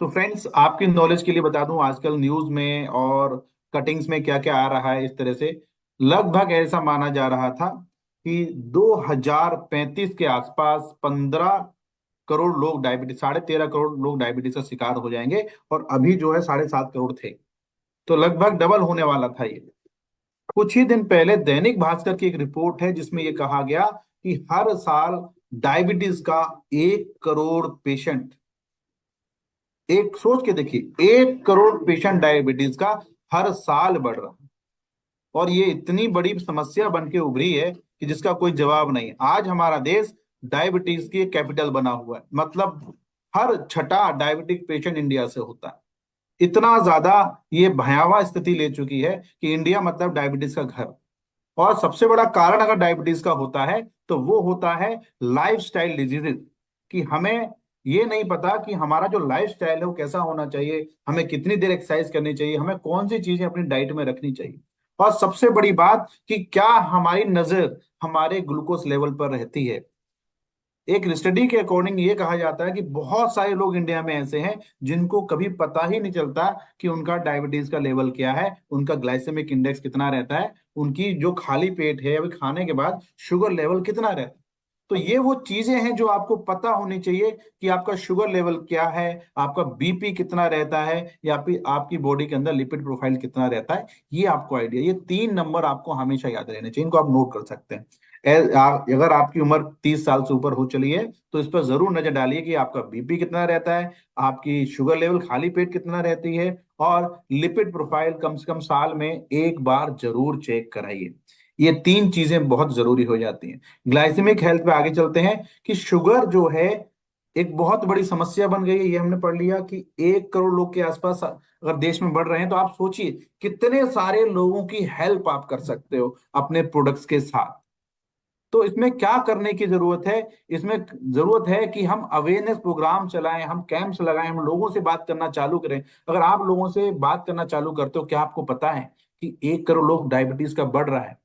तो फ्रेंड्स, आपकी नॉलेज के लिए बता दूं, आजकल न्यूज में और कटिंग्स में क्या क्या आ रहा है। इस तरह से लगभग ऐसा माना जा रहा था कि 2035 के आसपास 15 करोड़ लोग डायबिटीज, 13.5 करोड़ लोग डायबिटीज का शिकार हो जाएंगे। और अभी जो है 7.5 करोड़ थे, तो लगभग डबल होने वाला था ये। कुछ ही दिन पहले दैनिक भास्कर की एक रिपोर्ट है जिसमें ये कहा गया कि हर साल डायबिटीज का 1 करोड़ पेशेंट, एक सोच के देखिए, 1 करोड़ पेशेंट डायबिटीज का हर साल बढ़ रहा है। और ये इतनी बड़ी समस्या बन के उभरी है कि जिसका कोई जवाब नहीं। आज हमारा देश डायबिटीज की कैपिटल बना हुआ है, मतलब हर छठा डायबिटिक पेशेंट इंडिया से होता है। इतना ज्यादा ये भयावह स्थिति ले चुकी है कि इंडिया मतलब डायबिटीज का घर। और सबसे बड़ा कारण अगर डायबिटीज का होता है तो वो होता है लाइफस्टाइल डिजीजेस। कि हमें ये नहीं पता कि हमारा जो लाइफस्टाइल है वो कैसा होना चाहिए, हमें कितनी देर एक्सरसाइज करनी चाहिए, हमें कौन सी चीजें अपनी डाइट में रखनी चाहिए। और सबसे बड़ी बात कि क्या हमारी नजर हमारे ग्लूकोज लेवल पर रहती है। एक स्टडी के अकॉर्डिंग ये कहा जाता है कि बहुत सारे लोग इंडिया में ऐसे हैं जिनको कभी पता ही नहीं चलता कि उनका डायबिटीज का लेवल क्या है, उनका ग्लाइसेमिक इंडेक्स कितना रहता है, उनकी जो खाली पेट है अभी खाने के बाद शुगर लेवल कितना रहता है। तो ये वो चीजें हैं जो आपको पता होनी चाहिए कि आपका शुगर लेवल क्या है, आपका बीपी कितना रहता है, या फिर आपकी बॉडी के अंदर लिपिड प्रोफाइल कितना रहता है। ये आपको आइडिया, ये 3 नंबर आपको हमेशा याद रहने चाहिए, इनको आप नोट कर सकते हैं। अगर आपकी उम्र 30 साल से ऊपर हो चली है तो इस पर जरूर नजर डालिए कि आपका बीपी कितना रहता है, आपकी शुगर लेवल खाली पेट कितना रहती है, और लिपिड प्रोफाइल कम से कम साल में एक बार जरूर चेक कराइए। ये 3 चीजें बहुत जरूरी हो जाती हैं। ग्लाइसेमिक हेल्थ पे आगे चलते हैं कि शुगर जो है एक बहुत बड़ी समस्या बन गई है। ये हमने पढ़ लिया कि 1 करोड़ लोग के आसपास अगर देश में बढ़ रहे हैं, तो आप सोचिए कितने सारे लोगों की हेल्प आप कर सकते हो अपने प्रोडक्ट्स के साथ। तो इसमें क्या करने की जरूरत है? इसमें जरूरत है कि हम अवेयरनेस प्रोग्राम चलाएं, हम कैंप्स लगाएं, हम लोगों से बात करना चालू करें। अगर आप लोगों से बात करना चालू करते हो, क्या आपको पता है कि 1 करोड़ लोग डायबिटीज का बढ़ रहा है,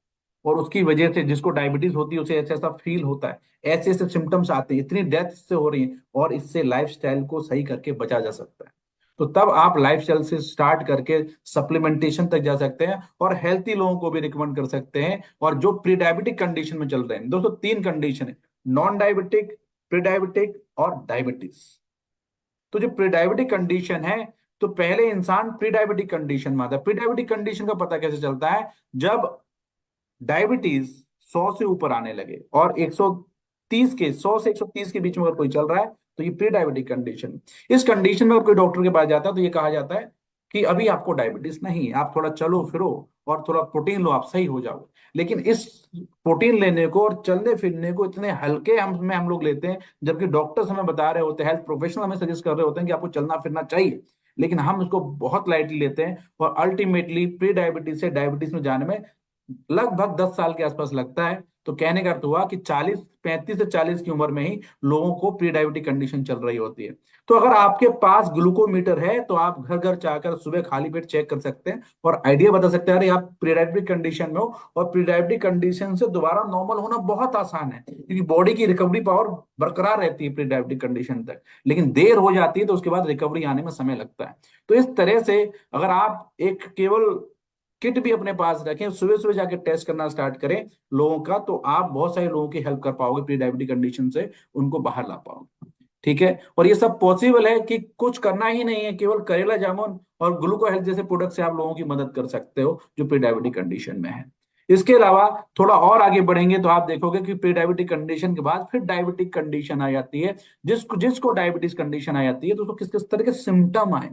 और उसकी वजह से जिसको डायबिटीज होती है उसे ऐसा ऐसा फील होता है, ऐसे ऐसे सिम्टम्स आते हैं, इतनी डेथ से हो रही है, और इससे लाइफस्टाइल को सही करके बचा जा सकता है। तो तब आप लाइफस्टाइल से स्टार्ट करके सप्लीमेंटेशन तक जा सकते हैं, और हेल्थी लोगों को भी रिकमेंड कर सकते हैं। और जो प्री डायबिटिक कंडीशन में चल रहे हैं, दोस्तों 3 कंडीशन है: नॉन डायबिटिक, प्री डायबिटिक और डायबिटीज। तो जो प्री डायबिटिक कंडीशन है, तो पहले इंसान प्री डायबिटिक कंडीशन में आता है। प्री डायबिटिक कंडीशन का पता कैसे चलता है? जब डायबिटीज 100 से ऊपर आने लगे, और 130 के 100 से 130 के बीच में अगर कोई चल रहा है, तो ये प्री डायबिटिक कंडीशन। इस कंडीशन में अगर कोई डॉक्टर के पास जाता है तो ये कहा जाता है कि अभी आपको डायबिटीज नहीं है, आप थोड़ा चलो फिरो और थोड़ा प्रोटीन लो, आप सही हो जाओ। लेकिन इस प्रोटीन लेने को और चलने फिरने को इतने हल्के हम लोग लेते हैं, जबकि डॉक्टर्स हमें बता रहे होते हैं, हेल्थ प्रोफेशनल हमें सजेस्ट कर रहे होते हैं कि आपको चलना फिरना चाहिए। लेकिन हम इसको बहुत लाइटली लेते हैं, और अल्टीमेटली प्री डायबिटीज से डायबिटीज में जाने में लगभग 10 साल के आसपास लगता है। तो कहने का अर्थ हुआ कि 35 से 40 की उम्र में ही लोगों को प्री डायबिटिक कंडीशन चल रही होती है। तो अगर आपके पास ग्लूकोमीटर है तो आप घर घर जाकर सुबह खाली पेट चेक कर सकते हैं, और आइडिया बता सकते हैं अरे आप प्री डायबिटिक कंडीशन में हो। और प्री डायबिटिक कंडीशन से दोबारा नॉर्मल होना बहुत आसान है, क्योंकि बॉडी की रिकवरी पावर बरकरार रहती है प्री डायबिटिक कंडीशन तक। लेकिन देर हो जाती है तो उसके बाद रिकवरी आने में समय लगता है। तो इस तरह से अगर आप एक केवल किट भी अपने पास रखें, सुबह सुबह जाके टेस्ट करना स्टार्ट करें लोगों का, तो आप बहुत सारे लोगों की हेल्प कर पाओगे, प्री डायबिटिक कंडीशन से उनको बाहर ला पाओगे। ठीक है, और ये सब पॉसिबल है कि कुछ करना ही नहीं है, केवल करेला जामुन और ग्लूको हेल्थ जैसे प्रोडक्ट से आप लोगों की मदद कर सकते हो जो प्री डायबिटिक कंडीशन में है। इसके अलावा थोड़ा और आगे बढ़ेंगे तो आप देखोगे कि प्री डायबिटिक कंडीशन के बाद फिर डायबिटिक कंडीशन आ जाती है। जिसको जिसको डायबिटीज कंडीशन आ जाती है तो उसको किस किस तरह के सिम्टम आए।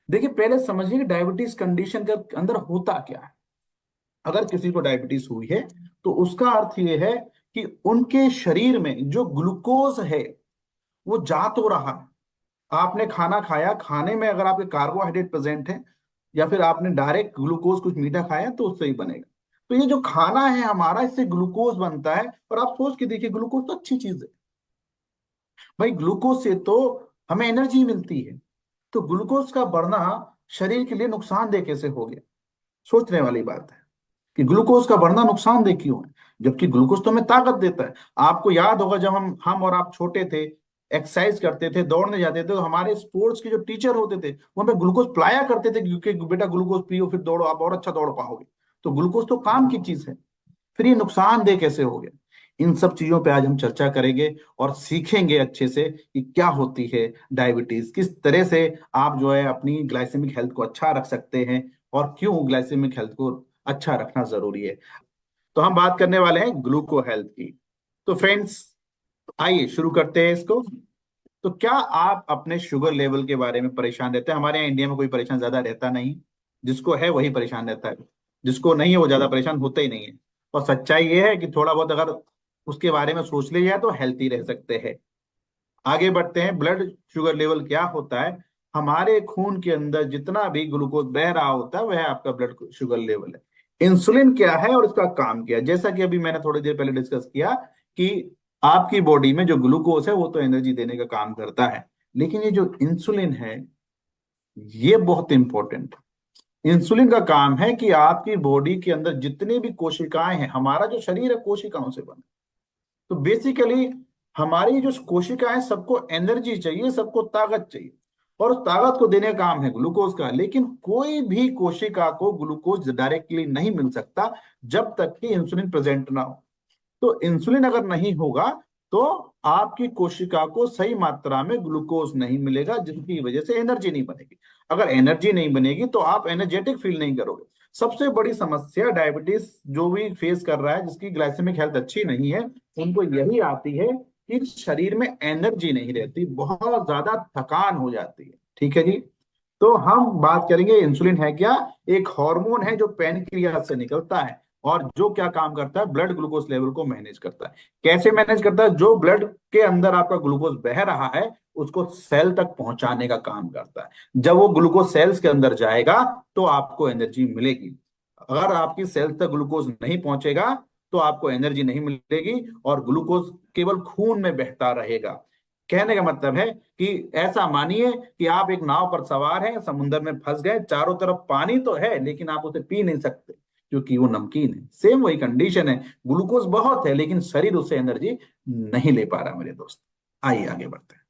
देखिए, पहले समझिए कि डायबिटीज कंडीशन के अंदर होता क्या है। अगर किसी को डायबिटीज हुई है तो उसका अर्थ यह है कि उनके शरीर में जो ग्लूकोज है वो जा तो रहा है। आपने खाना खाया, खाने में अगर आपके कार्बोहाइड्रेट प्रेजेंट है, या फिर आपने डायरेक्ट ग्लूकोज कुछ मीठा खाया तो उससे ही बनेगा। तो ये जो खाना है हमारा, इससे ग्लूकोज बनता है। और आप सोच के देखिए, ग्लूकोज तो अच्छी चीज है भाई, ग्लूकोज से तो हमें एनर्जी मिलती है। तो ग्लूकोज का बढ़ना शरीर के लिए नुकसानदेह कैसे हो गया? सोचने वाली बात है कि ग्लूकोज का बढ़ना नुकसानदेह क्यों है, जबकि ग्लूकोज तो हमें ताकत देता है। आपको याद होगा जब हम और आप छोटे थे, एक्सरसाइज करते थे, दौड़ने जाते थे, तो हमारे स्पोर्ट्स के जो टीचर होते थे वो हमें ग्लूकोज पिलाया करते थे, क्योंकि बेटा ग्लूकोज पियो फिर दौड़ो, आप और अच्छा दौड़ पाओगे। तो ग्लूकोज तो काम की चीज है, फिर ये नुकसानदेह कैसे हो गया? इन सब चीजों पे आज हम चर्चा करेंगे और सीखेंगे अच्छे से कि क्या होती है डायबिटीज, किस तरह से आप जो है अपनी ग्लाइसेमिक हेल्थ को अच्छा रख सकते हैं, और क्यों ग्लाइसेमिक हेल्थ को अच्छा रखना जरूरी है। तो हम बात करने वाले हैं ग्लूको हेल्थ की। तो फ्रेंड्स, आइए शुरू करते हैं इसको। तो क्या आप अपने शुगर लेवल के बारे में परेशान रहते हैं? हमारे यहाँ इंडिया में कोई परेशान ज्यादा रहता नहीं, जिसको है वही परेशान रहता है, जिसको नहीं है वो ज्यादा परेशान होते ही नहीं है। और सच्चाई ये है कि थोड़ा बहुत अगर उसके बारे में सोच लिया जाए तो हेल्थी रह सकते हैं। आगे बढ़ते हैं। ब्लड शुगर लेवल क्या होता है? हमारे खून के अंदर जितना भी ग्लूकोज बह रहा होता है वह आपका ब्लड शुगर लेवल है। इंसुलिन क्या है और इसका काम क्या है? जैसा कि अभी मैंने थोड़ी देर पहले डिस्कस किया कि आपकी बॉडी में जो ग्लूकोज है वो तो एनर्जी देने का काम करता है, लेकिन ये जो इंसुलिन है ये बहुत इंपॉर्टेंट है। इंसुलिन का काम है कि आपकी बॉडी के अंदर जितनी भी कोशिकाएं हैं, हमारा जो शरीर है कोशिकाओं से बना, तो बेसिकली हमारी जो कोशिकाएं, सबको एनर्जी चाहिए, सबको ताकत चाहिए, और उस ताकत को देने का काम है ग्लूकोज का। लेकिन कोई भी कोशिका को ग्लूकोज डायरेक्टली नहीं मिल सकता जब तक कि इंसुलिन प्रेजेंट ना हो। तो इंसुलिन अगर नहीं होगा तो आपकी कोशिका को सही मात्रा में ग्लूकोज नहीं मिलेगा, जिसकी वजह से एनर्जी नहीं बनेगी। अगर एनर्जी नहीं बनेगी तो आप एनर्जेटिक फील नहीं करोगे। सबसे बड़ी समस्या डायबिटीज जो भी फेस कर रहा है, जिसकी ग्लाइसेमिक हेल्थ अच्छी नहीं है, उनको यही आती है कि शरीर में एनर्जी नहीं रहती, बहुत ज्यादा थकान हो जाती है। ठीक है जी। तो हम बात करेंगे इंसुलिन है क्या। एक हार्मोन है जो पैनक्रियास से निकलता है, और जो क्या काम करता है, ब्लड ग्लूकोज लेवल को मैनेज करता है। कैसे मैनेज करता है? जो ब्लड के अंदर आपका ग्लूकोज बह रहा है उसको सेल तक पहुंचाने का काम करता है। जब वो ग्लूकोज सेल्स के अंदर जाएगा तो आपको एनर्जी मिलेगी। अगर आपकी सेल्स तक ग्लूकोज नहीं पहुंचेगा तो आपको एनर्जी नहीं मिलेगी, और ग्लूकोज केवल खून में बहता रहेगा। कहने का मतलब है कि ऐसा मानिए कि आप एक नाव पर सवार हैं, समुद्र में फंस गए, चारों तरफ पानी तो है लेकिन आप उसे पी नहीं सकते क्योंकि वो नमकीन है। सेम वही कंडीशन है, ग्लूकोज बहुत है लेकिन शरीर उससे एनर्जी नहीं ले पा रहा मेरे दोस्त। आइए आगे बढ़ते हैं।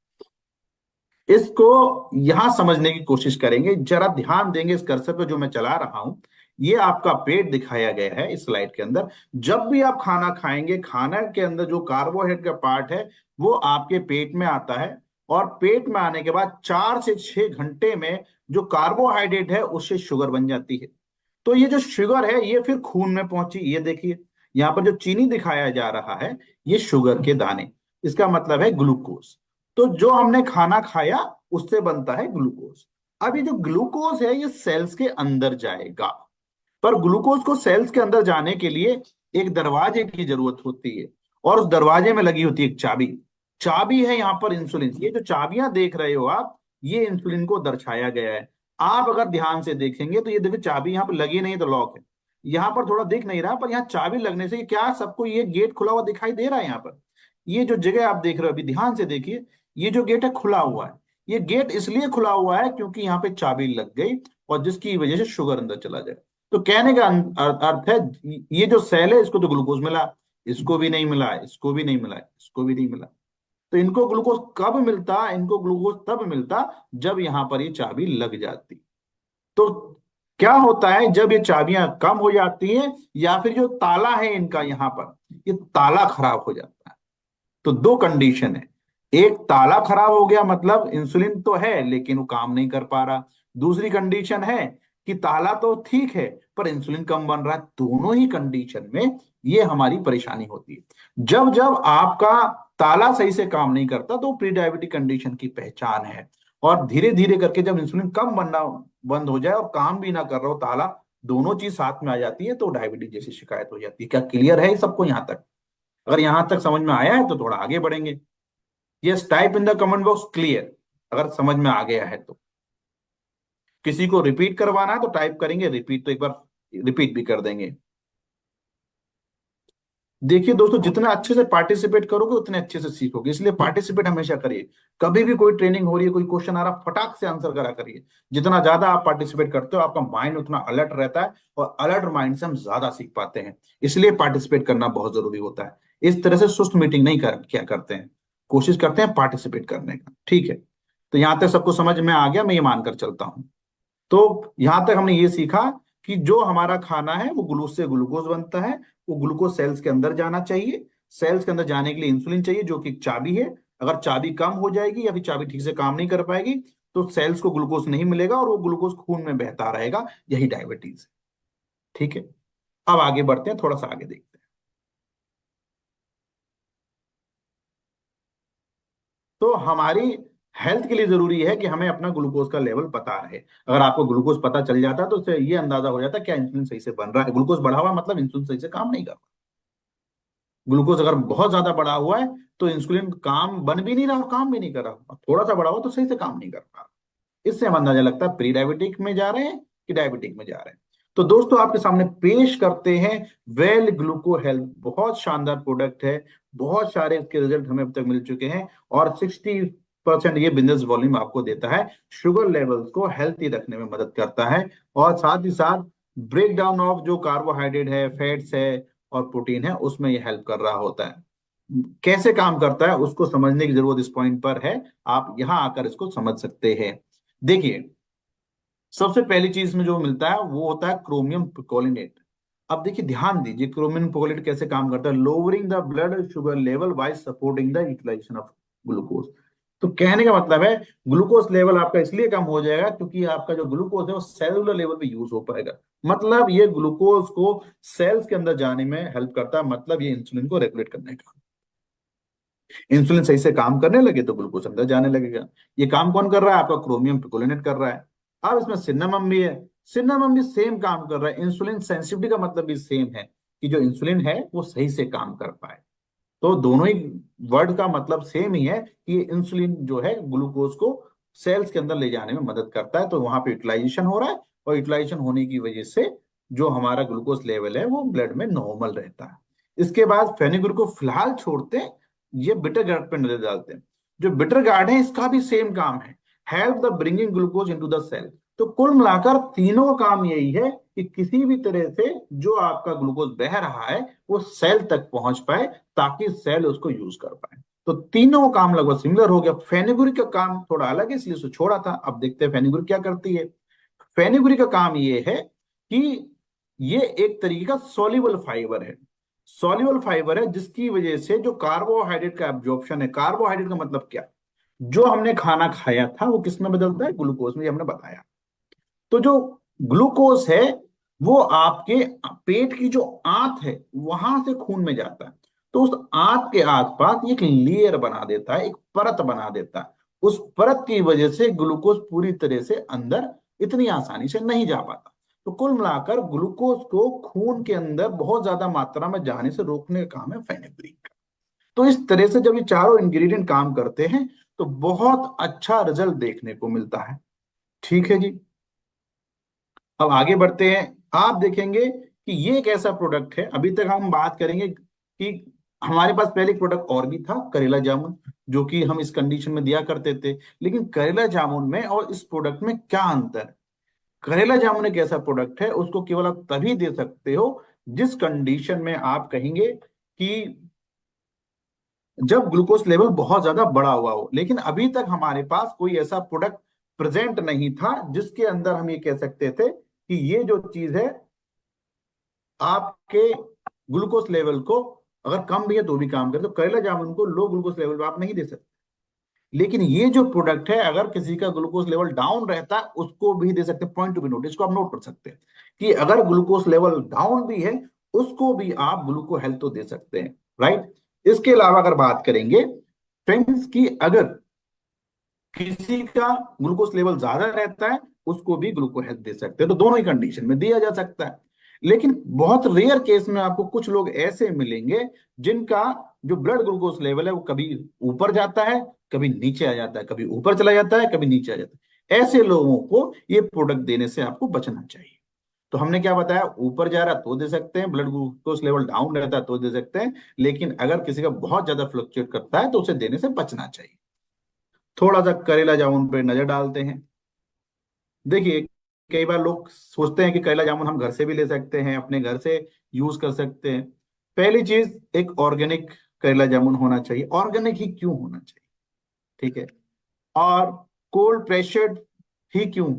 इसको यहां समझने की कोशिश करेंगे, जरा ध्यान देंगे इस कर्सर पे जो मैं चला रहा हूं। ये आपका पेट दिखाया गया है इस स्लाइड के अंदर। जब भी आप खाना खाएंगे, खाना के अंदर जो कार्बोहाइड्रेट का पार्ट है वो आपके पेट में आता है, और पेट में आने के बाद 4 से 6 घंटे में जो कार्बोहाइड्रेट है उससे शुगर बन जाती है। तो ये जो शुगर है ये फिर खून में पहुंची, ये देखिए यहाँ पर जो चीनी दिखाया जा रहा है ये शुगर के दाने, इसका मतलब है ग्लूकोज। तो जो हमने खाना खाया उससे बनता है ग्लूकोज। अब ये जो ग्लूकोज है ये सेल्स के अंदर जाएगा, पर ग्लूकोज को सेल्स के अंदर जाने के लिए एक दरवाजे की जरूरत होती है, और उस दरवाजे में लगी होती है एक चाबी। चाबी है यहाँ पर इंसुलिन। ये जो चाबियां देख रहे हो आप, ये इंसुलिन को दर्शाया गया है। आप अगर ध्यान से देखेंगे तो ये देखो चाबी यहाँ पर लगी नहीं तो लॉक है। यहाँ पर थोड़ा दिख नहीं रहा, पर यहाँ चाबी लगने से क्या सबको ये गेट खुला हुआ दिखाई दे रहा है? यहाँ पर ये जो जगह आप देख रहे हो, अभी ध्यान से देखिए, ये जो गेट है खुला हुआ है। ये गेट इसलिए खुला हुआ है क्योंकि यहाँ पे चाबी लग गई, और जिसकी वजह से शुगर अंदर चला जाए। तो कहने का अर्थ है, ये जो सेल है इसको तो ग्लूकोज मिला, इसको भी नहीं मिला, इसको भी नहीं मिला, इसको भी नहीं मिला। तो इनको ग्लूकोज कब मिलता? इनको ग्लूकोज तब मिलता जब यहां पर ये चाबी लग जाती। तो क्या होता है जब ये चाबियां कम हो जाती हैं, या फिर जो ताला है इनका यहाँ पर, ये ताला खराब हो जाता है। तो दो कंडीशन है। एक, ताला खराब हो गया मतलब इंसुलिन तो है लेकिन वो काम नहीं कर पा रहा। दूसरी कंडीशन है कि ताला तो ठीक है पर इंसुलिन कम बन रहा है। दोनों ही कंडीशन में ये हमारी परेशानी होती है। जब जब आपका ताला सही से काम नहीं करता तो प्री डायबिटिक कंडीशन की पहचान है। और धीरे धीरे करके जब इंसुलिन कम बनना बंद हो जाए और काम भी ना कर रहा हो ताला, दोनों चीज साथ में आ जाती है तो डायबिटीज जैसी शिकायत हो जाती है। क्या क्लियर है सबको यहां तक? अगर यहां तक समझ में आया है तो थोड़ा आगे बढ़ेंगे। Yes, type in the comment box clear अगर समझ में आ गया है तो। किसी को रिपीट करवाना है तो टाइप करेंगे रिपीट, तो एक बार रिपीट भी कर देंगे। देखिए दोस्तों, जितना अच्छे से पार्टिसिपेट करोगे उतने अच्छे से सीखोगे, इसलिए पार्टिसिपेट हमेशा करिए। कभी भी कोई ट्रेनिंग हो रही है, कोई क्वेश्चन आ रहा, फटाक से आंसर करा करिए। जितना ज्यादा आप पार्टिसिपेट करते हो आपका माइंड उतना अलर्ट रहता है, और अलर्ट माइंड से हम ज्यादा सीख पाते हैं। इसलिए पार्टिसिपेट करना बहुत जरूरी होता है। इस तरह से सुस्त मीटिंग नहीं क्या करते हैं। कोशिश करते हैं पार्टिसिपेट करने का। ठीक है, तो यहां तक सबको समझ में आ गया, मैं ये मानकर चलता हूं। तो यहां तक हमने ये सीखा कि जो हमारा खाना है वो ग्लूकोज से ग्लूकोज बनता है, वो ग्लूकोज सेल्स के अंदर जाना चाहिए। सेल्स के अंदर जाने के लिए इंसुलिन चाहिए, जो कि एक चाबी है। अगर चाबी कम हो जाएगी या फिर चाबी ठीक से काम नहीं कर पाएगी तो सेल्स को ग्लूकोज नहीं मिलेगा और वो ग्लूकोज खून में बहता रहेगा। यही डायबिटीज है। ठीक है, अब आगे बढ़ते हैं, थोड़ा सा आगे देखते हैं। तो हमारी हेल्थ के लिए जरूरी है कि हमें अपना ग्लूकोज का लेवल पता रहे। अगर आपको ग्लूकोज पता चल जाता है तो उससे ये अंदाजा हो जाता है क्या इंसुलिन सही से बन रहा है। ग्लूकोज बढ़ा हुआ मतलब इंसुलिन सही से काम नहीं कर रहा। ग्लूकोज अगर बहुत ज्यादा बढ़ा हुआ है तो इंसुलिन काम बन भी नहीं रहा और काम भी नहीं कर रहा, और थोड़ा सा बढ़ा हुआ तो सही से काम नहीं कर रहा। इससे हम अंदाजा लगता है प्री डायबिटिक में जा रहे हैं कि डायबिटिक में जा रहे हैं। तो दोस्तों आपके सामने पेश करते हैं वेल ग्लूको हेल्थ। बहुत शानदार प्रोडक्ट है, बहुत सारे इसके रिजल्ट हमें अब तक मिल चुके हैं, और 60% ये बिजनेस वॉल्यूम आपको देता है। शुगर लेवल्स को हेल्थी रखने में मदद करता है, और साथ ही साथ ब्रेक डाउन ऑफ जो कार्बोहाइड्रेट है, फैट्स है और प्रोटीन है, उसमें ये हेल्प कर रहा होता है। कैसे काम करता है उसको समझने की जरूरत इस पॉइंट पर है। आप यहां आकर इसको समझ सकते हैं। देखिए, सबसे पहली चीज में जो मिलता है वो होता है क्रोमियम पिकोलिनेट। अब देखिए, ध्यान दीजिए क्रोमियम पिकोलिनेट कैसे काम करता है। Lowering the blood sugar level by supporting the utilization of glucose. तो कहने का मतलब है ग्लूकोज लेवल आपका इसलिए कम हो जाएगा क्योंकि आपका जो ग्लूकोज है वो सेलुलर लेवल पे यूज हो पाएगा। मतलब ये ग्लूकोज को सेल्स के अंदर जाने में हेल्प करता है, मतलब ये इंसुलिन को रेगुलेट करने का। इंसुलिन सही से काम करने लगे तो ग्लूकोज अंदर जाने लगेगा। ये काम कौन कर रहा है? आपका क्रोमियम पिकोलिनेट कर रहा है। अब इसमें सिन्नामम भी है। सिन्नामम भी सेम काम कर रहा है। इंसुलिन सेंसिटिविटी का मतलब भी सेम है कि जो इंसुलिन है वो सही से काम कर पाए। तो दोनों ही वर्ड का मतलब सेम ही है कि इंसुलिन जो है ग्लूकोज को सेल्स के अंदर ले जाने में मदद करता है। तो वहां पे यूटिलाइजेशन हो रहा है, और यूटिलाइजेशन होने की वजह से जो हमारा ग्लूकोज लेवल है वो ब्लड में नॉर्मल रहता है। इसके बाद फेनिग्र को फिलहाल छोड़ते हैं, ये बिटर गार्ड पे नजर डालते हैं। जो बिटर गार्ड है इसका भी सेम काम है, help the bringing glucose into the cell. तो कुल मिलाकर तीनों का काम यही है कि किसी भी तरह से जो आपका ग्लूकोज बह रहा है वो सेल तक पहुंच पाए, ताकि सेल उसको यूज कर पाए। तो तीनों काम लगभग सिमिलर हो गया। फेनिग्री का काम थोड़ा अलग है इसलिए उसे छोड़ा था। अब देखते हैं फेनिग्री क्या करती है। फेनिग्री का काम ये है कि ये एक तरीके का सॉल्युबल फाइबर है। सॉल्युबल फाइबर है जिसकी वजह से जो कार्बोहाइड्रेट का एब्जॉर्प्शन है, कार्बोहाइड्रेट का मतलब क्या, जो हमने खाना खाया था वो किस में बदलता है? ग्लूकोज में, ये हमने बताया। तो जो ग्लूकोज है वो आपके पेट की जो आंत है वहां से खून में जाता है। तो उस आंत के आसपास एक लेयर बना देता है, एक परत बना देता है। उस परत की वजह से ग्लूकोज पूरी तरह से अंदर इतनी आसानी से नहीं जा पाता। तो कुल मिलाकर ग्लूकोज को खून के अंदर बहुत ज्यादा मात्रा में जाने से रोकने का काम है फेनेग्रीन का। तो इस तरह से जब ये चारों इंग्रेडिएंट काम करते हैं तो बहुत अच्छा रिजल्ट देखने को मिलता है। ठीक है जी, अब आगे बढ़ते हैं। आप देखेंगे कि ये एक ऐसा प्रोडक्ट है, अभी तक हम बात करेंगे कि हमारे पास पहले एक प्रोडक्ट और भी था, करेला जामुन, जो कि हम इस कंडीशन में दिया करते थे। लेकिन करेला जामुन में और इस प्रोडक्ट में क्या अंतर है? करेला जामुन एक ऐसा प्रोडक्ट है उसको केवल आप तभी दे सकते हो जिस कंडीशन में आप कहेंगे कि जब ग्लूकोज लेवल बहुत ज्यादा बढ़ा हुआ हो। लेकिन अभी तक हमारे पास कोई ऐसा प्रोडक्ट प्रेजेंट नहीं था जिसके अंदर हम ये कह सकते थे कि ये जो चीज है आपके ग्लूकोज लेवल को अगर कम भी है तो भी काम करे। तो करेला जामुन को लो ग्लूकोज लेवल पे आप नहीं दे सकते। लेकिन ये जो प्रोडक्ट है अगर किसी का ग्लूकोज लेवल डाउन रहता है उसको भी दे सकते हैं। पॉइंट टू बी नोट, इसको आप नोट कर सकते हैं कि अगर ग्लूकोज लेवल डाउन भी है उसको भी आप ग्लूको हेल्थ तो दे सकते हैं। राइट। इसके अलावा अगर बात करेंगे फ्रेंड्स की, अगर किसी का ग्लूकोज लेवल ज्यादा रहता है उसको भी ग्लूको हेल्थ दे सकते हैं। तो दोनों ही कंडीशन में दिया जा सकता है। लेकिन बहुत रेयर केस में आपको कुछ लोग ऐसे मिलेंगे जिनका जो ब्लड ग्लूकोज लेवल है वो कभी ऊपर जाता है, कभी नीचे आ जाता है, कभी ऊपर चला जाता है, कभी नीचे आ जाता है। ऐसे लोगों को ये प्रोडक्ट देने से आपको बचना चाहिए। तो हमने क्या बताया, ऊपर जा रहा है तो दे सकते हैं, ब्लड ग्लूकोज लेवल डाउन रहता है तो दे सकते हैं। लेकिन अगर किसी का बहुत ज्यादा फ्लक्चुएट करता है तो उसे देने से बचना चाहिए। थोड़ा सा करेला जामुन पे नजर डालते हैं। देखिए, कई बार लोग सोचते हैं कि करेला जामुन हम घर से भी ले सकते हैं, अपने घर से यूज कर सकते हैं। पहली चीज, एक ऑर्गेनिक करेला जामुन होना चाहिए, ऑर्गेनिक ही क्यों होना चाहिए, ठीक है। और कोल्ड प्रेशर्ड ही क्यों।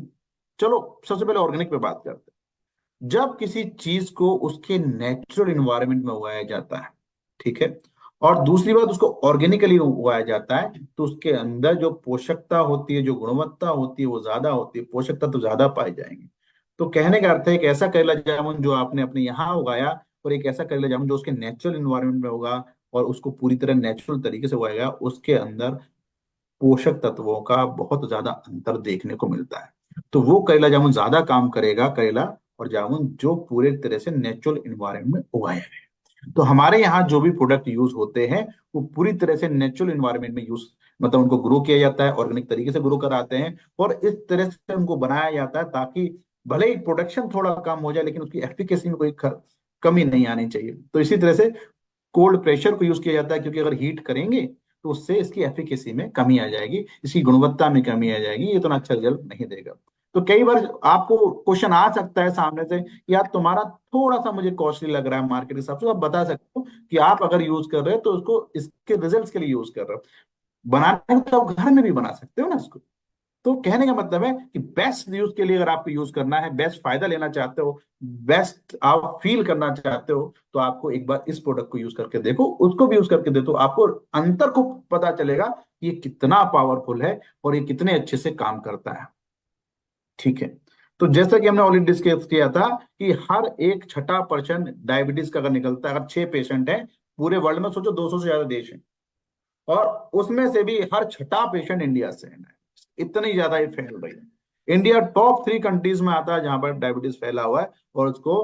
चलो सबसे पहले ऑर्गेनिक पे बात करते हैं। जब किसी चीज को उसके नेचुरल इन्वायरमेंट में उगाया जाता है, ठीक है, और दूसरी बात उसको ऑर्गेनिकली उगाया जाता है, तो उसके अंदर जो पोषकता होती है, जो गुणवत्ता होती है वो ज्यादा होती है, पोषकता तो ज्यादा पाए जाएंगे। तो कहने का अर्थ है, एक ऐसा करेला जामुन जो आपने अपने यहाँ उगाया, और एक ऐसा करेला जामुन जो उसके नेचुरल इन्वायरमेंट में होगा और उसको पूरी तरह नेचुरल तरीके से उगाया गया, उसके अंदर पोषक तत्वों का बहुत ज्यादा अंतर देखने को मिलता है। तो वो करेला जामुन ज्यादा काम करेगा, करेला और जामुन, जो पूरे तरह से नेचुरल इन्वायरमेंट में उगाया गया। तो हमारे यहाँ जो भी प्रोडक्ट यूज होते हैं वो पूरी तरह से नेचुरल इन्वायरमेंट में यूज, मतलब उनको ग्रो किया जाता है, ऑर्गेनिक तरीके से ग्रो कराते हैं, और इस तरह से उनको बनाया जाता है ताकि भले ही प्रोडक्शन थोड़ा कम हो जाए लेकिन उसकी एफिकेसी में कोई कमी नहीं आनी चाहिए। तो इसी तरह से कोल्ड प्रेशर को यूज किया जाता है, क्योंकि अगर हीट करेंगे तो उससे इसकी एफिकेसी में कमी आ जाएगी, इसकी गुणवत्ता में कमी आ जाएगी, ये इतना अच्छा रिजल्ट नहीं देगा। तो कई बार आपको क्वेश्चन आ सकता है सामने से, यार तुम्हारा थोड़ा सा मुझे कॉस्टली लग रहा है मार्केट के हिसाब से, तो आप बता सकते हो कि आप अगर यूज कर रहे हो तो उसको इसके रिजल्ट्स के लिए यूज कर रहे हो, बनाने को तो आप घर में भी बना सकते हो ना इसको। तो कहने का मतलब है कि बेस्ट यूज के लिए अगर आपको यूज करना है, बेस्ट फायदा लेना चाहते हो, बेस्ट आप फील करना चाहते हो, तो आपको एक बार इस प्रोडक्ट को यूज करके देखो, उसको भी यूज करके देखो, आपको अंतर को पता चलेगा कि ये कितना पावरफुल है और ये कितने अच्छे से काम करता है, ठीक है। तो जैसा कि हमने ऑलरेडी डिस्कस किया था कि हर एक छठा पर्सन डायबिटीज का अगर निकलता है, अगर 6 पेशेंट है पूरे वर्ल्ड में, सोचो 200 से ज्यादा देश है, और उसमें से भी हर छठा पेशेंट इंडिया से है। इतनी ज्यादा ये फैल रही है। इंडिया टॉप 3 कंट्रीज में आता है जहां पर डायबिटीज फैला हुआ है, और उसको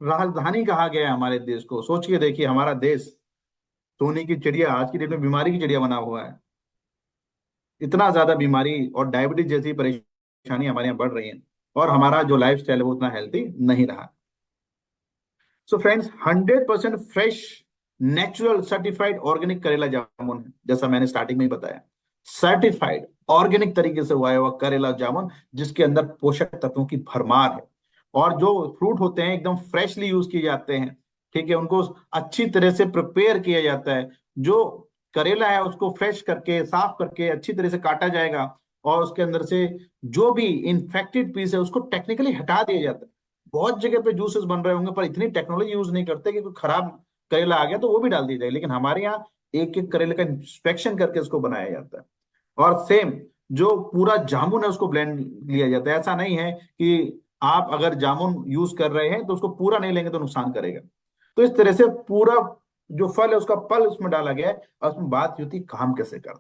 राजधानी कहा गया है हमारे देश को। सोच के देखिए, हमारा देश सोने की चिड़िया आज की डेट में बीमारी की चिड़िया बना हुआ है। इतना ज्यादा बीमारी और डायबिटीज जैसी परेशानी हमारे यहाँ बढ़ रही है, और हमारा जो लाइफ स्टाइल है वो उतना हेल्थी नहीं रहा। So friends, 100% fresh, natural, certified organic करेला जामुन है, जैसा मैंने स्टार्टिंग में ही बताया। सर्टिफाइड ऑर्गेनिक तरीके से उगाया हुआ करेला जामुन, जिसके अंदर पोषक तत्वों की भरमार है, और जो फ्रूट होते हैं एकदम फ्रेशली यूज किए जाते हैं, ठीक है, उनको अच्छी तरह से प्रिपेयर किया जाता है। जो करेला है उसको फ्रेश करके, साफ करके अच्छी तरह से काटा जाएगा, और उसके अंदर से जो भी इन्फेक्टेड पीस है उसको टेक्निकली हटा दिया जाता है। बहुत जगह पे जूसेस बन रहे होंगे पर इतनी टेक्नोलॉजी यूज नहीं करते कि कोई खराब करेला आ गया तो वो भी डाल दी जाए, लेकिन हमारे यहाँ एक एक करेले का इंस्पेक्शन करके उसको बनाया जाता है। और सेम जो पूरा जामुन है उसको ब्लेंड लिया जाता है। ऐसा नहीं है कि आप अगर जामुन यूज कर रहे हैं तो उसको पूरा नहीं लेंगे तो नुकसान करेगा। तो इस तरह से पूरा जो फल है उसका पल उसमें डाला गया है, और उसमें बात होती है काम कैसे कर।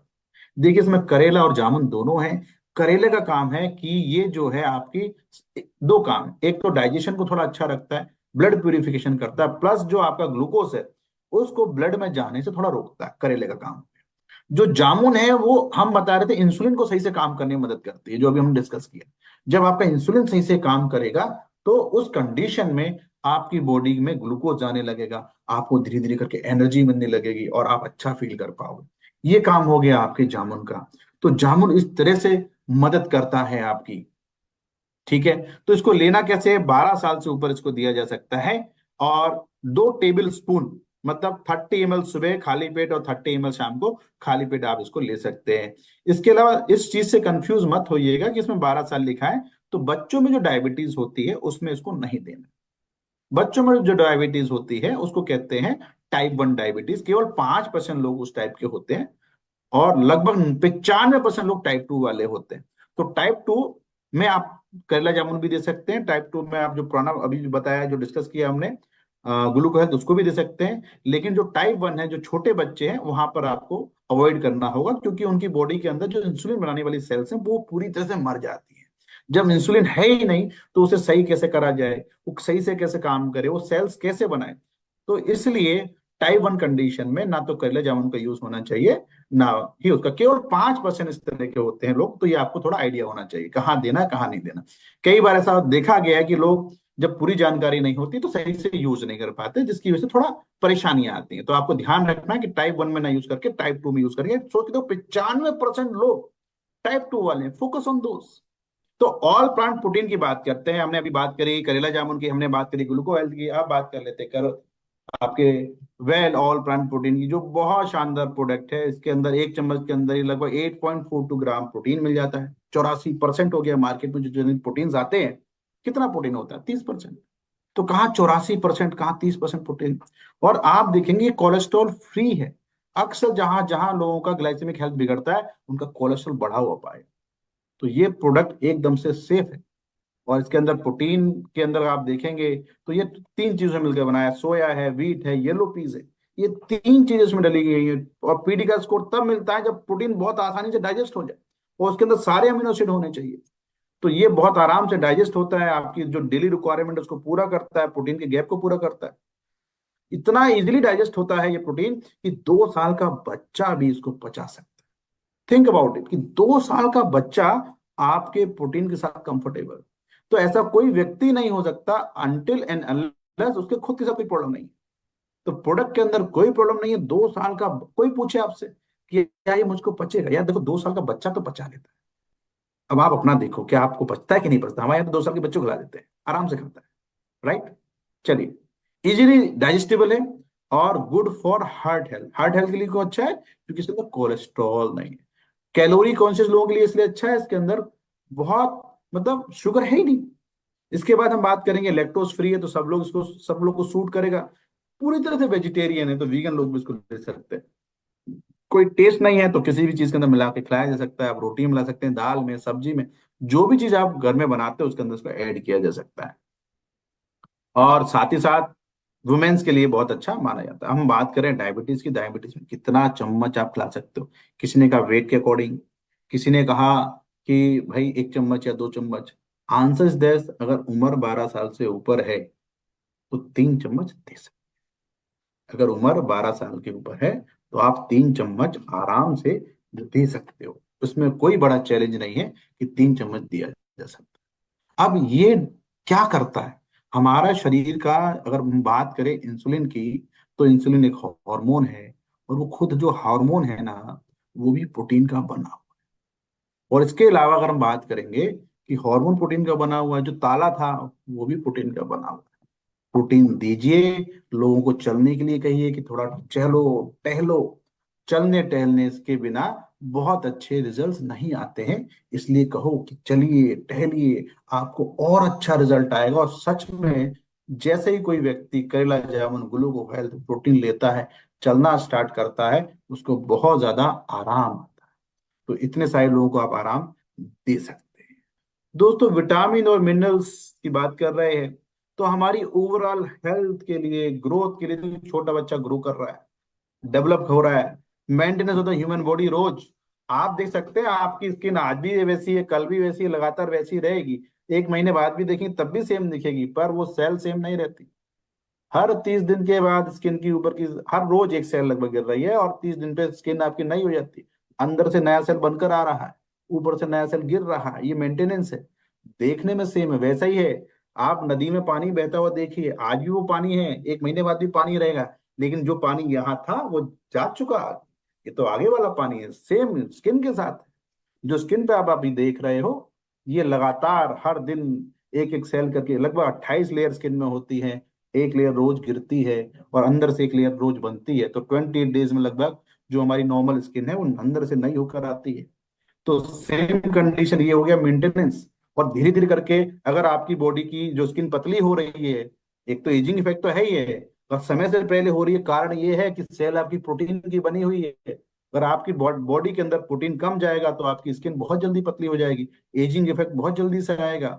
देखिए, इसमें करेला और जामुन दोनों हैं। करेले का काम है कि ये जो है आपकी दो काम है। एक तो डाइजेशन को थोड़ा अच्छा रखता है, ब्लड प्यूरिफिकेशन करता है, प्लस जो आपका ग्लूकोज है उसको ब्लड में जाने से थोड़ा रोकता है, करेले का काम। जो जामुन है वो हम बता रहे थे इंसुलिन को सही से काम करने में मदद करती है, जो अभी हम डिस्कस किया। जब आपका इंसुलिन सही से काम करेगा तो उस कंडीशन में आपकी बॉडी में ग्लूकोज जाने लगेगा, आपको धीरे धीरे करके एनर्जी मिलने लगेगी और आप अच्छा फील कर पाओगे। ये काम हो गया आपके जामुन का। तो जामुन इस तरह से मदद करता है आपकी, ठीक है। तो इसको लेना कैसे है, 12 साल से ऊपर इसको दिया जा सकता है, और 2 टेबल स्पून, मतलब 30 ml सुबह खाली पेट और 30 ml शाम को खाली पेट आप इसको ले सकते हैं। इसके अलावा इस चीज से कंफ्यूज मत होइएगा कि इसमें 12 साल लिखा है, तो बच्चों में जो डायबिटीज होती है उसमें इसको नहीं देना। बच्चों में जो डायबिटीज होती है उसको कहते हैं टाइप 1 डायबिटीज। केवल 5% लोग उस टाइप के होते हैं, और लगभग 95% लोग टाइप 2 वाले होते हैं। तो टाइप 2 में आप करेला जामुन भी दे सकते हैं। टाइप 2 में आप जो पुराना अभी जो बताया, जो डिस्कस किया हमने, ग्लूकोज उसको भी दे सकते हैं। लेकिन जो टाइप 1 है, जो छोटे बच्चे हैं, वहां पर आपको अवॉइड करना होगा, क्योंकि उनकी बॉडी के अंदर जो इंसुलिन बनाने वाली सेल्स हैं वो पूरी तरह से मर जाती है। जब इंसुलिन है ही नहीं तो उसे सही कैसे करा जाए, वो सही से कैसे काम करे, वो सेल्स कैसे बनाए। तो इसलिए टाइप 1 कंडीशन में ना तो करेला जामुन का यूज होना चाहिए, ना ही उसका। केवल 5% इस तरह के होते हैं लोग, तो ये आपको थोड़ा आइडिया होना चाहिए कहाँ देना कहाँ नहीं देना। कई बार ऐसा देखा गया है कि लोग जब पूरी जानकारी नहीं होती तो सही से यूज नहीं कर पाते, जिसकी वजह से थोड़ा परेशानियां आती हैं। तो आपको ध्यान रखना है कि टाइप 1 में ना यूज करके टाइप 2 में यूज करिए। सोच के तो 95% लोग टाइप 2 वाले, फोकस ऑन दोस्त। तो ऑल प्लांट प्रोटीन की बात करते हैं। हमने अभी बात करी करेला जामुन की, हमने बात करी ग्लूकोहेल्थ की, अब बात कर लेते हैं आपके वेल ऑल प्लांट प्रोटीन की, जो बहुत शानदार प्रोडक्ट है। इसके अंदर एक चम्मच के अंदर ही लगभग 8.42 ग्राम प्रोटीन मिल जाता है। 84% हो गया मार्केट में जो जो प्रोटीन आते हैं। कितना प्रोटीन होता है? 30%। तो कहाँ 84%, कहाँ 30% प्रोटीन। और आप देखेंगे कोलेस्ट्रॉल फ्री है। अक्सर जहां जहां लोगों का ग्लाइसेमिक हेल्थ बिगड़ता है, उनका कोलेस्ट्रॉल बढ़ा हुआ पाए। तो ये प्रोडक्ट एकदम से सेफ है। और इसके अंदर प्रोटीन के अंदर आप देखेंगे तो ये तीन चीजों से मिलकर बनाया है। सोया है, व्हीट है, येलो पीस है। ये तीन चीजें इसमें डली गई है। और पीडी का स्कोर तब मिलता है जब प्रोटीन बहुत आसानी से डाइजेस्ट हो जाए और उसके अंदर सारे अमीनो एसिड होने चाहिए। तो ये बहुत आराम से डाइजेस्ट होता है, आपकी जो डेली रिक्वायरमेंट उसको पूरा करता है, प्रोटीन के गैप को पूरा करता है। इतना इजीली डाइजेस्ट होता है ये प्रोटीन कि 2 साल का बच्चा भी इसको पचा सकता है। थिंक अबाउट इट कि 2 साल का बच्चा आपके प्रोटीन के साथ कंफर्टेबल। तो ऐसा कोई व्यक्ति नहीं हो सकता अनटिल एंड अनलेस उसके खुद के साथ कोई प्रॉब्लम नहीं है। तो प्रोडक्ट के अंदर कोई प्रॉब्लम नहीं है। 2 साल का कोई पूछे आपसे कि क्या ये मुझको पचेगा, यार देखो 2 साल का बच्चा तो पचा लेता है। अब आप अपना देखो, क्या आपको पचता है कि नहीं पचता? हमारे यहाँ तो 2 साल के बच्चों को खिला देते हैं, आराम से खाता है। राइट। चलिए, इजीली डाइजेस्टेबल है और good for heart health. Heart health के लिए क्यों अच्छा है? क्योंकि इसके अंदर कोलेस्ट्रॉल नहीं है। कैलोरी कॉन्शियस लोगों के लिए इसलिए अच्छा है, इसके अंदर बहुत मतलब शुगर है ही नहीं। इसके बाद हम बात करेंगे लैक्टोज फ्री है, तो सब लोग को सूट करेगा। पूरी तरह से वेजिटेरियन है तो वीगन लोग भी इसको ले सकते हैं। कोई टेस्ट नहीं है तो किसी भी चीज के अंदर मिला के खिलाया जा सकता है। आप रोटी में मिला सकते हैं, दाल में, सब्जी में, जो भी चीज आप घर में बनाते हो उसके अंदर इसको ऐड किया जा सकता है। और साथ ही साथ वुमेन्स के लिए बहुत अच्छा माना जाता है। हम बात करें डायबिटीज की, डायबिटीज में कितना चम्मच आप खिला सकते हो, किसी ने कहा वेट के अकॉर्डिंग, किसी ने कहा कि भाई 1 चम्मच या 2 चम्मच। आंसर इज दिस, अगर उम्र 12 साल से ऊपर है तो 3 चम्मच दे सकते। अगर उम्र 12 साल के ऊपर है तो आप 3 चम्मच आराम से दे सकते हो। उसमें कोई बड़ा चैलेंज नहीं है कि 3 चम्मच दिया जा सकता है। अब ये क्या करता है हमारा शरीर का? अगर हम बात करें इंसुलिन की, तो इंसुलिन एक हार्मोन है। और वो खुद जो हार्मोन है ना, वो भी प्रोटीन का बना हुआ है। और इसके अलावा अगर हम बात करेंगे कि हार्मोन प्रोटीन का बना हुआ है, जो ताला था वो भी प्रोटीन का बना हुआ है। प्रोटीन दीजिए, लोगों को चलने के लिए कहिए कि थोड़ा चलो, टहलो। चलने टहलने के बिना बहुत अच्छे रिजल्ट्स नहीं आते हैं। इसलिए कहो कि चलिए टहलिए, आपको और अच्छा रिजल्ट आएगा। और सच में जैसे ही कोई व्यक्ति करेला जामुन ग्लूको हेल्थ प्रोटीन लेता है, चलना स्टार्ट करता है, उसको बहुत ज्यादा आराम आता है। तो इतने सारे लोगों को आप आराम दे सकते हैं। दोस्तों, विटामिन और मिनरल्स की बात कर रहे हैं, तो हमारी ओवरऑल हेल्थ के लिए, ग्रोथ के लिए, तो छोटा बच्चा ग्रो कर रहा है, डेवलप हो रहा है, मेंटेनेंस होता है ह्यूमन बॉडी रोज। आप देख सकते हैं आपकी स्किन आज भी वैसी है, कल भी वैसी है, लगातार वैसी रहेगी। 1 महीने बाद भी देखेंगे तब भी सेम दिखेगी, पर वो सेल सेम नहीं रहती। हर 30 दिन के बाद स्किन की ऊपर की हर रोज एक सेल लगभग गिर रही है, और 30 दिन पे स्किन आपकी नई हो जाती है। अंदर से नया सेल बनकर आ रहा है, ऊपर से नया सेल गिर रहा है। ये मेंटेनेंस है। देखने में सेम है, वैसा ही है। आप नदी में पानी बहता हुआ देखिए, आज भी वो पानी है, 1 महीने बाद भी पानी रहेगा। लेकिन जो पानी यहाँ था वो जा चुका। ये तो आगे वाला पानी है। सेम स्किन के साथ जो स्किन पे आप अभी देख रहे हो, ये लगातार हर दिन एक एक सेल करके लगभग 28 लेयर स्किन में होती है। एक लेयर रोज गिरती है और अंदर से एक लेयर रोज बनती है। तो 28 डेज में लगभग जो हमारी नॉर्मल स्किन है वो अंदर से नई होकर आती है। तो सेम कंडीशन ये हो गया मेंटेनेंस। और धीरे धीरे करके अगर आपकी बॉडी की जो स्किन पतली हो रही है, एक तो एजिंग इफेक्ट तो है ही है, और समय से पहले हो रही है, कारण ये है कि सेल आपकी प्रोटीन की बनी हुई है। अगर आपकी बॉडी के अंदर प्रोटीन कम जाएगा तो आपकी स्किन बहुत जल्दी पतली हो जाएगी, एजिंग इफेक्ट बहुत जल्दी से आएगा।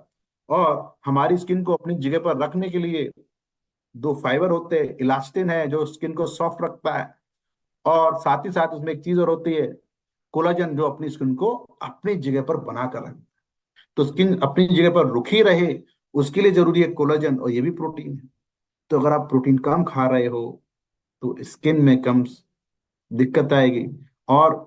और हमारी स्किन को अपनी जगह पर रखने के लिए दो फाइबर होते हैं। इलास्टिन है जो स्किन को सॉफ्ट रखता है, और साथ ही साथ उसमें एक चीज और होती है, कोलाजन, जो अपनी स्किन को अपनी जगह पर बना कर रखता है। तो स्किन अपनी जगह पर रुकी रहे, उसके लिए जरूरी है कोलाजन, और ये भी प्रोटीन है। तो अगर आप प्रोटीन कम खा रहे हो तो स्किन में कम दिक्कत आएगी। और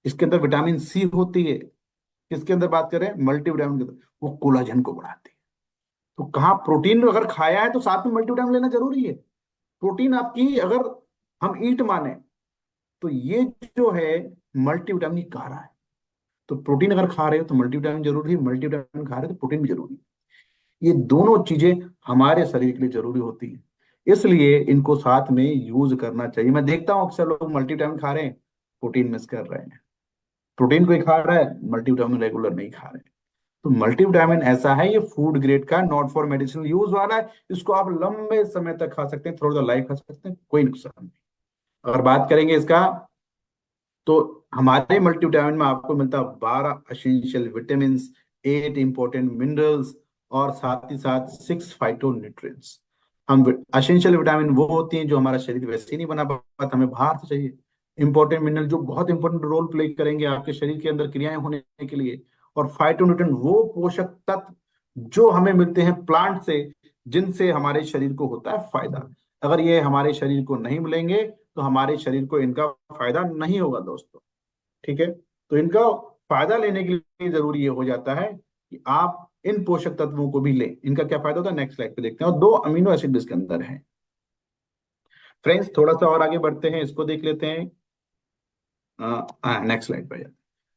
इसके अंदर विटामिन सी होती है। किसके अंदर बात करें? मल्टीविटामिन के अंदर, वो कोलाजन को बढ़ाती है। तो कहाँ प्रोटीन अगर खाया है तो साथ में मल्टीविटामिन लेना जरूरी है। प्रोटीन आपकी अगर हम ईट माने तो ये जो है मल्टीविटामिन की कारा है। तो प्रोटीन अगर खा रहे हो तो मल्टीविटामिन जरूरी है, मल्टीविटामिन खा रहे हो तो प्रोटीन भी जरूरी है। ये दोनों चीजें हमारे शरीर के लिए जरूरी होती है। इसलिए इनको साथ में यूज करना चाहिए। मैं देखता हूँ अक्सर लोग मल्टीविटामिन खा रहे हैं, प्रोटीन मिस कर रहे हैं। प्रोटीन कोई खा रहा है, मल्टीविटामिन रेगुलर नहीं खा रहे हैं। तो मल्टीविटामिन ऐसा है, ये फूड ग्रेड का, नॉट फॉर मेडिसिनल यूज वाला है। इसको आप लंबे समय तक खा सकते हैं, थ्रू द लाइफ खा सकते हैं, कोई नुकसान नहीं। अगर बात करेंगे इसका, तो हमारे मल्टीविटामिन में आपको मिलता है 12 एसेंशियल विटामिन, 8 इंपॉर्टेंट मिनरल्स, और साथ ही साथ 6 फाइटो न्यूट्रिएंट्स। हम एसेंशियल विटामिन वो होती हैं जो हमारा शरीर वैसे ही नहीं बना पाता, हमें बाहर से चाहिए। इंपॉर्टेंट मिनरल जो बहुत इंपॉर्टेंट रोल प्ले करेंगे आपके शरीर के अंदर क्रियाएं होने के लिए। और फाइटो न्यूट्रिएंट वो पोषक तत्व जो हमें मिलते हैं प्लांट से, जिनसे हमारे शरीर को होता है फायदा। अगर ये हमारे शरीर को नहीं मिलेंगे तो हमारे शरीर को इनका फायदा नहीं होगा दोस्तों। ठीक है, तो इनका फायदा लेने के लिए जरूरी ये हो जाता है कि आप इन पोषक तत्वों को भी लें। इनका क्या फायदा होता है, नेक्स्ट स्लाइड पे देखते हैं। और 2 अमीनो एसिड इसके अंदर है। फ्रेंड्स थोड़ा सा और आगे बढ़ते हैं, इसको देख लेते हैं। नेक्स्ट स्लाइड पे।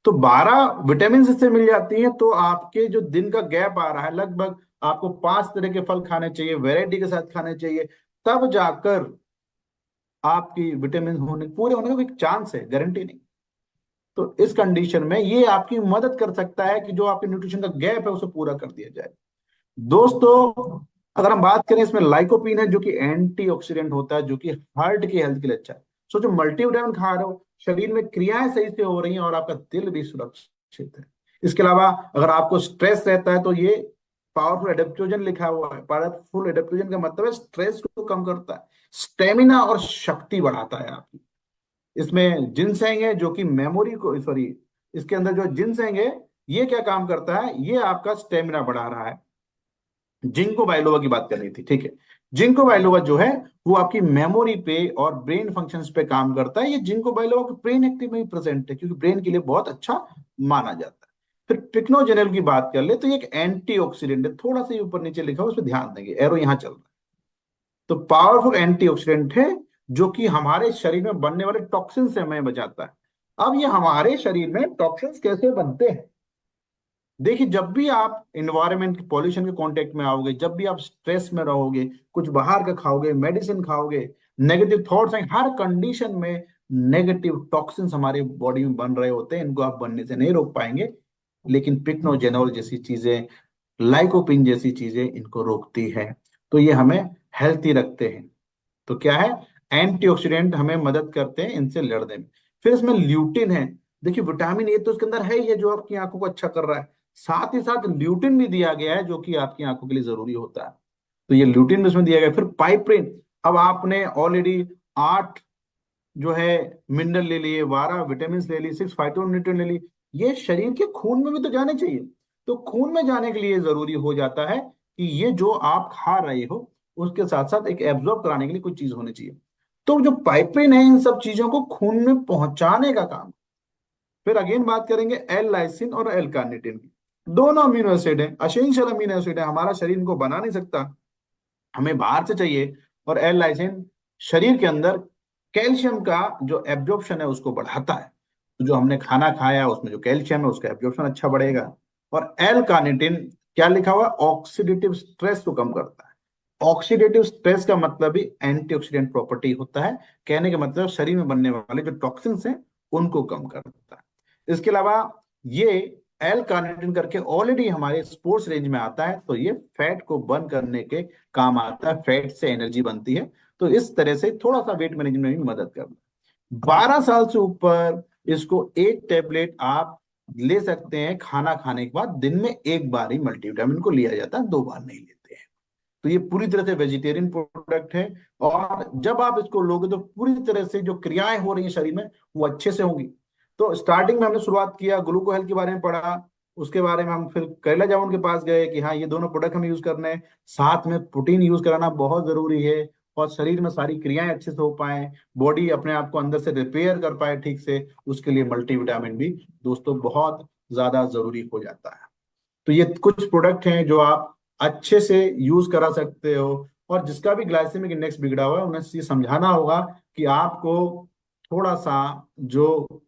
तो 12 विटामिन इससे मिल जाती हैं, तो आपके जो दिन का गैप आ रहा है, लगभग आपको 5 तरह के फल खाने चाहिए, वैरायटी के साथ खाने चाहिए, तब जाकर आपकी विटामिन होने पूरे होने का एक चांस है, गारंटी नहीं। तो इस कंडीशन में ये आपकी मदद कर सकता है कि जो आपके न्यूट्रिशन का गैप है उसे पूरा कर दिया जाए। दोस्तों अगर हम बात करें, इसमें लाइकोपीन है जो कि एंटीऑक्सीडेंट होता है, जो कि हार्ट की हेल्थ के लिए अच्छा है। सोचो मल्टीविटामिन खा रहे हो, शरीर में क्रियाएं सही से हो रही हैं और आपका दिल भी सुरक्षित है। इसके अलावा अगर आपको स्ट्रेस रहता है तो ये पावरफुल एडेप्टोजन लिखा हुआ है। पावरफुल एडेप्टोजन का मतलब है स्ट्रेस को कम करता है, स्टेमिना और शक्ति बढ़ाता है आपकी। इसमें जिनसेंग है जो कि मेमोरी को, सॉरी, इसके अंदर जो जिनसेंग है ये क्या काम करता है, ये आपका स्टेमिना बढ़ा रहा है। जिंको बाइलोवा की बात करनी थी, ठीक है। जिंको बाइलोवा जो है वो आपकी मेमोरी पे और ब्रेन फंक्शंस पे काम करता है। ये जिंको बाइलोवा के ब्रेन एक्टिव में ही प्रेजेंट है, क्योंकि ब्रेन के लिए बहुत अच्छा माना जाता है। फिर पिक्नोजेनेल की बात कर ले तो ये एक एंटीऑक्सीडेंट है, थोड़ा सा ऊपर नीचे लिखा हुआ, उस पर ध्यान देंगे, एरो यहां चल रहा है। तो पावरफुल एंटीऑक्सीडेंट है जो कि हमारे शरीर में बनने वाले टॉक्सिन से हमें बचाता है। अब ये हमारे शरीर में टॉक्सिन्स कैसे बनते हैं, देखिए, जब भी आप इन्वायरमेंट पॉल्यूशन के कांटेक्ट में आओगे, जब भी आप स्ट्रेस में रहोगे, कुछ बाहर का खाओगे, मेडिसिन खाओगे, नेगेटिव थॉट्स हैं, हर कंडीशन में नेगेटिव टॉक्सिन्स हमारी बॉडी में बन रहे होते हैं। इनको आप बनने से नहीं रोक पाएंगे, लेकिन पिक्नोजेनोल जैसी चीजें, लाइकोपिन जैसी चीजें इनको रोकती है। तो ये हमें हेल्थी रखते हैं। तो क्या है, एंटीऑक्सीडेंट हमें मदद करते हैं इनसे लड़ने में। फिर इसमें ल्यूटिन है। देखिए विटामिन ए तो इसके अंदर है ही है जो आपकी आंखों को अच्छा कर रहा है, साथ ही साथ ल्यूटिन भी दिया गया है जो कि आपकी आंखों के लिए जरूरी होता है। तो ये ल्यूटिन भी इसमें दिया गया है। फिर पाइप्रिन, अब आपने ऑलरेडी 8 जो है मिनरल ले लिए, 12 विटामिन ले ली, 6 फाइटोन्यूट्रिएंट ले ली, ये शरीर के खून में भी तो जाने चाहिए। तो खून में जाने के लिए जरूरी हो जाता है कि ये जो आप खा रहे हो उसके साथ साथ एक एब्जॉर्ब कराने के लिए कोई चीज होनी चाहिए। तो जो पाइपलाइन है इन सब चीजों को खून में पहुंचाने का काम। फिर अगेन बात करेंगे एल लाइसिन और एल कार्निटिन की। दोनों अमीनो एसिड है, असेंशियल अमीनो एसिड है, हमारा शरीर इनको बना नहीं सकता, हमें बाहर से चाहिए। और एल लाइसिन शरीर के अंदर कैल्शियम का जो एब्जॉर्प्शन है उसको बढ़ाता है। तो जो हमने खाना खाया उसमें जो कैल्शियम है उसका एब्जॉर्प्शन अच्छा बढ़ेगा। और एल कार्निटिन क्या लिखा हुआ, ऑक्सीडेटिव स्ट्रेस को कम करता है। ऑक्सीडेटिव स्ट्रेस का मतलब भी एंटीऑक्सीडेंट प्रॉपर्टी होता है। कहने का मतलब शरीर में बनने वाले जो टॉक्सिन्स हैं उनको कम करता है। इसके अलावा ये एल कार्निटिन करके ऑलरेडी हमारे स्पोर्ट्स रेंज में आता है, तो ये फैट को बर्न करने के काम आता है, फैट से एनर्जी बनती है। तो इस तरह से थोड़ा सा वेट मैनेजमेंट में भी मदद करता है। 12 साल से ऊपर इसको एक टेबलेट आप ले सकते हैं खाना खाने के बाद, दिन में एक बार ही मल्टीविटामिन को लिया जाता है, 2 बार नहीं लेते हैं। तो ये पूरी तरह से वेजिटेरियन प्रोडक्ट है। और जब आप इसको लोगे तो पूरी तरह से जो क्रियाएं हो रही है शरीर में वो अच्छे से होंगी। तो स्टार्टिंग में हमने शुरुआत किया, ग्लूको हेल्थ के बारे में पढ़ा, उसके बारे में हम फिर कैला जामुन के पास गए कि हाँ ये दोनों प्रोडक्ट हमें यूज करने हैं, साथ में प्रोटीन यूज कराना बहुत जरूरी है, और शरीर में सारी क्रियाएं अच्छे से हो पाए, बॉडी अपने आप को अंदर से रिपेयर कर पाए ठीक से, उसके लिए मल्टीविटामिन भी दोस्तों बहुत ज्यादा जरूरी हो जाता है। तो ये कुछ प्रोडक्ट हैं जो आप अच्छे से यूज करा सकते हो। और जिसका भी ग्लाइसेमिक इंडेक्स बिगड़ा हुआ है उन्हें ये समझाना होगा कि आपको थोड़ा सा जो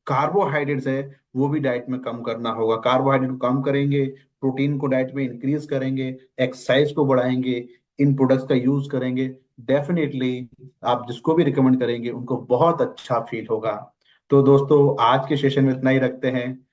कार्बोहाइड्रेट्स है वो भी डाइट में कम करना होगा। कार्बोहाइड्रेट को कम करेंगे, प्रोटीन को डाइट में इंक्रीज करेंगे, एक्सरसाइज को बढ़ाएंगे, इन प्रोडक्ट्स का यूज करेंगे, डेफिनेटली आप जिसको भी रिकमेंड करेंगे उनको बहुत अच्छा फील होगा। तो दोस्तों आज के सेशन में इतना ही रखते हैं।